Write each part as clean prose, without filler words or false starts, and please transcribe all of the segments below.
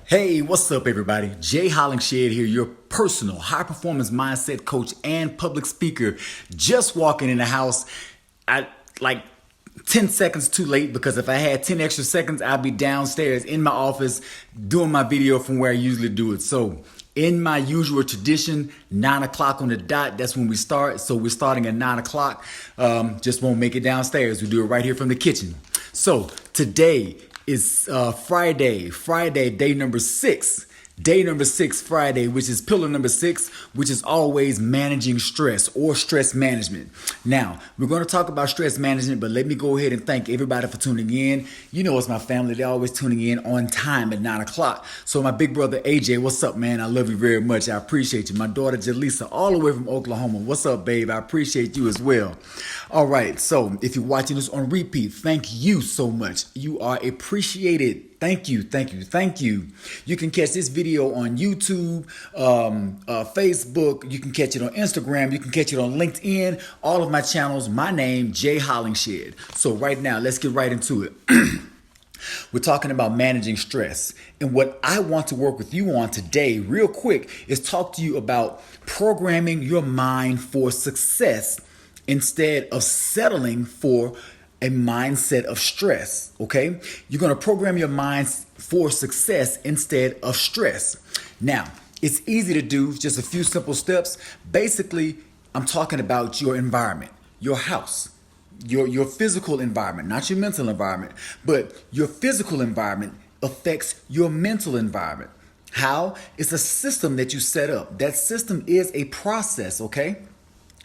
Hey, what's up, everybody? Jay Hollingshed here, your personal high performance mindset coach and public speaker. Just walking in the house. I like 10 seconds too late because if I had 10 extra seconds, I'd be downstairs in my office doing my video from where I usually do it. So, in my usual tradition, 9 o'clock on the dot, that's when we start. So, we're starting at 9 o'clock. Just won't make it downstairs. We do it right here from the kitchen. So, today is Friday, day number 6. Day number 6, Friday, which is pillar number 6, which is always managing stress or stress management. Now, we're going to talk about stress management, but let me go ahead and thank everybody for tuning in. You know, it's my family. They're always tuning in on time at 9 o'clock. So my big brother, AJ, what's up, man? I love you very much. I appreciate you. My daughter, Jaleesa, all the way from Oklahoma. What's up, babe? I appreciate you as well. All right. So if you're watching this on repeat, thank you so much. You are appreciated. Thank you. You can catch this video on YouTube, Facebook. You can catch it on Instagram. You can catch it on LinkedIn. All of my channels, my name, Jay Hollingshed. So right now, let's get right into it. We're talking about managing stress. And what I want to work with you on today, real quick, is talk to you about programming your mind for success instead of settling for a mindset of stress, okay? You're gonna program your mind for success instead of stress. Now, it's easy to do, just a few simple steps. Basically, I'm talking about your environment, your house, your physical environment, not your mental environment, but your physical environment affects your mental environment. How? It's a system that you set up. That system is a process, okay?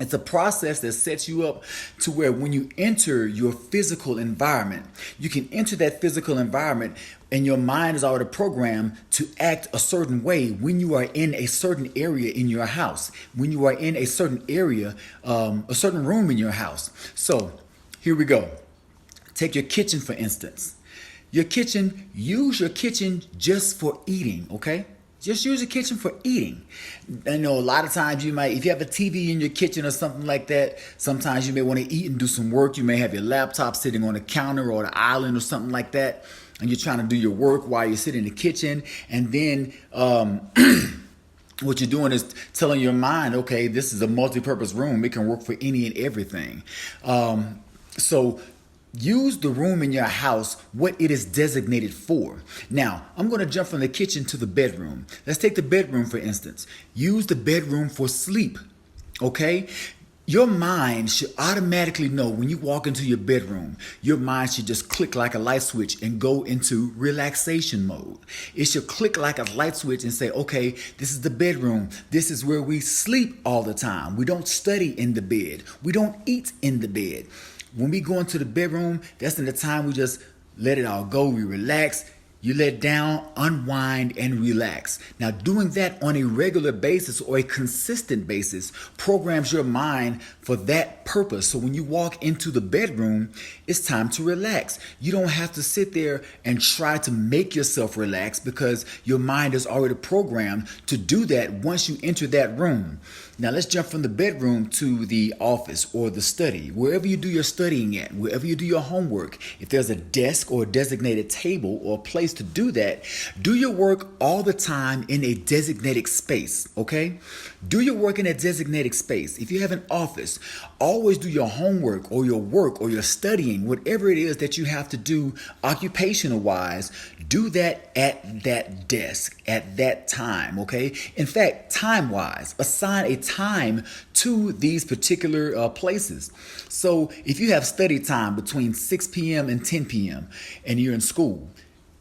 It's a process that sets you up to where when you enter your physical environment, you can enter that physical environment and your mind is already programmed to act a certain way when you are in a certain area in your house, when you are in a certain area, a certain room in your house. So here we go. Take your kitchen, for instance. Your kitchen, use your kitchen just for eating, okay? Just use your kitchen for eating. I know a lot of times you might, if you have a TV in your kitchen or something like that, sometimes you may want to eat and do some work. You may have your laptop sitting on the counter or the island or something like that, and you're trying to do your work while you're sitting in the kitchen. And then what you're doing is telling your mind, okay, this is a multi-purpose room. It can work for any and everything. So use the room in your house, what it is designated for. Now, I'm going to jump from the kitchen to the bedroom. Let's take the bedroom, for instance. Use the bedroom for sleep, okay? Your mind should automatically know when you walk into your bedroom, your mind should just click like a light switch and go into relaxation mode. It should click like a light switch and say, okay, this is the bedroom. This is where we sleep all the time. We don't study in the bed. We don't eat in the bed. When we go into the bedroom, that's in the time we just let it all go. We relax. You let down, unwind, and relax. Now, doing that on a regular basis or a consistent basis programs your mind for that purpose. So when you walk into the bedroom, it's time to relax. You don't have to sit there and try to make yourself relax because your mind is already programmed to do that once you enter that room. Now, let's jump from the bedroom to the office or the study, wherever you do your studying at, wherever you do your homework. If there's a desk or a designated table or a place to do that, do your work all the time in a designated space, okay? Do your work in a designated space. If you have an office, always do your homework or your work or your studying, whatever it is that you have to do occupational wise, do that at that desk at that time, okay? In fact, time wise, assign a time to these particular places. So if you have study time between 6 p.m. and 10 p.m. and you're in school,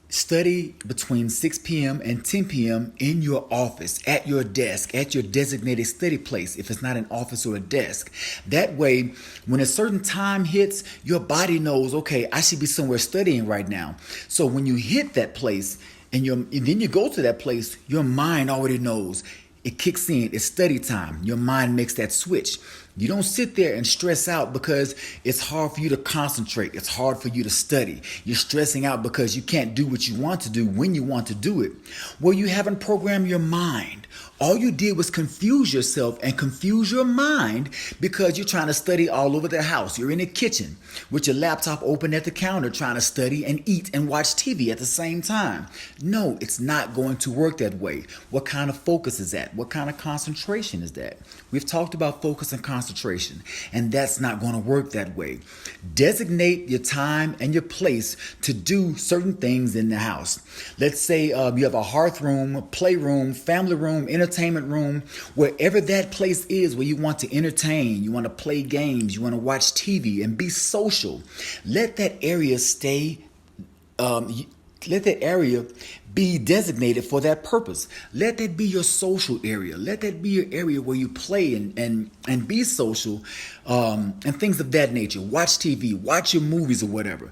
study between 6 p.m. and 10 p.m. in your office, at your desk, at your designated study place, if it's not an office or a desk. That way, when a certain time hits, your body knows, okay, I should be somewhere studying right now. So when you hit that place and then you go to that place, your mind already knows. It kicks in. It's study time. Your mind makes that switch. You don't sit there and stress out because it's hard for you to concentrate. It's hard for you to study. You're stressing out because you can't do what you want to do when you want to do it. Well, you haven't programmed your mind. All you did was confuse yourself and confuse your mind because you're trying to study all over the house. You're in the kitchen with your laptop open at the counter trying to study and eat and watch TV at the same time. No, it's not going to work that way. What kind of focus is that? What kind of concentration is that? We've talked about focus and concentration, and that's not going to work that way. Designate your time and your place to do certain things in the house. Let's say you have a hearth room, playroom, family room, entertainment room, wherever that place is where you want to entertain, you want to play games, you want to watch TV and be social. Let that area be designated for that purpose. Let that be your social area. Let that be your area where you play and be social and things of that nature. Watch TV, watch your movies or whatever.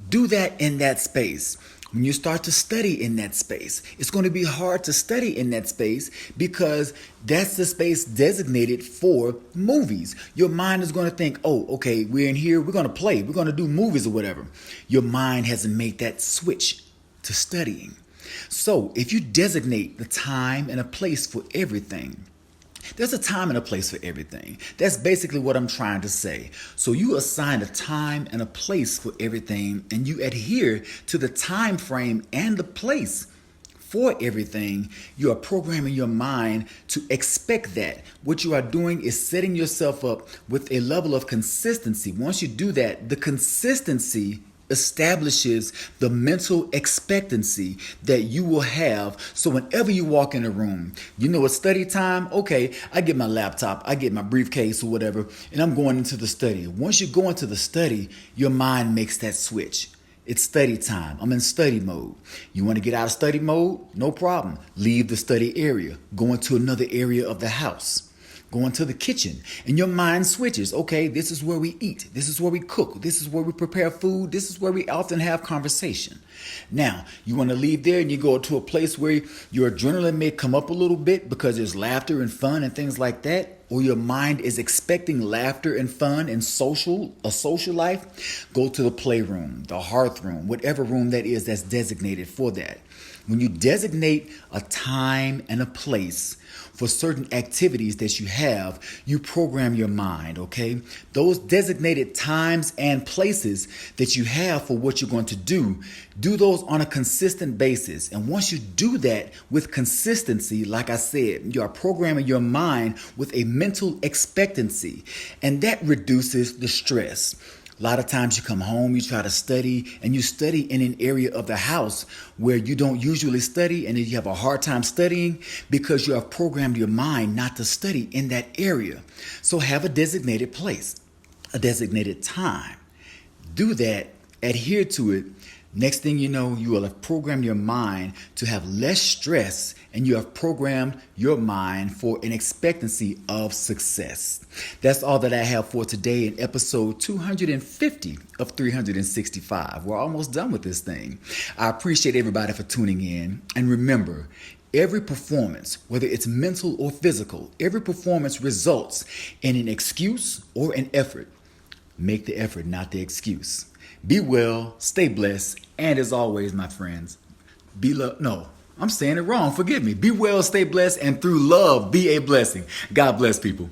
Do that in that space. When you start to study in that space, it's going to be hard to study in that space because that's the space designated for movies. Your mind is going to think, oh, okay, we're in here, we're going to play, we're going to do movies or whatever. Your mind hasn't made that switch to studying. So if you designate the time and a place for everything, there's a time and a place for everything. That's basically what I'm trying to say. So you assign a time and a place for everything, and you adhere to the time frame and the place for everything. You are programming your mind to expect that. What you are doing is setting yourself up with a level of consistency. Once you do that, the consistency establishes the mental expectancy that you will have. So whenever you walk in a room, you know it's study time. Okay, I get my laptop, I get my briefcase or whatever, and I'm going into the study. Once you go into the study, your mind makes that switch. It's study time. I'm in study mode. You want to get out of study mode? No problem. Leave the study area. Go into another area of the house. Go into the kitchen and your mind switches. Okay, this is where we eat. This is where we cook. This is where we prepare food. This is where we often have conversation. Now, you want to leave there and you go to a place where your adrenaline may come up a little bit because there's laughter and fun and things like that. Or your mind is expecting laughter and fun and a social life. Go to the playroom, the hearth room, whatever room that is that's designated for that. When you designate a time and a place for certain activities that you have, you program your mind, okay? Those designated times and places that you have for what you're going to do those on a consistent basis. And once you do that with consistency, like I said, you are programming your mind with a mental expectancy, and that reduces the stress. A lot of times you come home, you try to study, and you study in an area of the house where you don't usually study, and then you have a hard time studying because you have programmed your mind not to study in that area. So have a designated place, a designated time. Do that, adhere to it. Next thing you know, you will have programmed your mind to have less stress, and you have programmed your mind for an expectancy of success. That's all that I have for today in episode 250 of 365. We're almost done with this thing. I appreciate everybody for tuning in. And remember, every performance, whether it's mental or physical, every performance results in an excuse or an effort. Make the effort, not the excuse. Be well, stay blessed, and as always, my friends, I'm saying it wrong. Forgive me. Be well, stay blessed, and through love, be a blessing. God bless, people.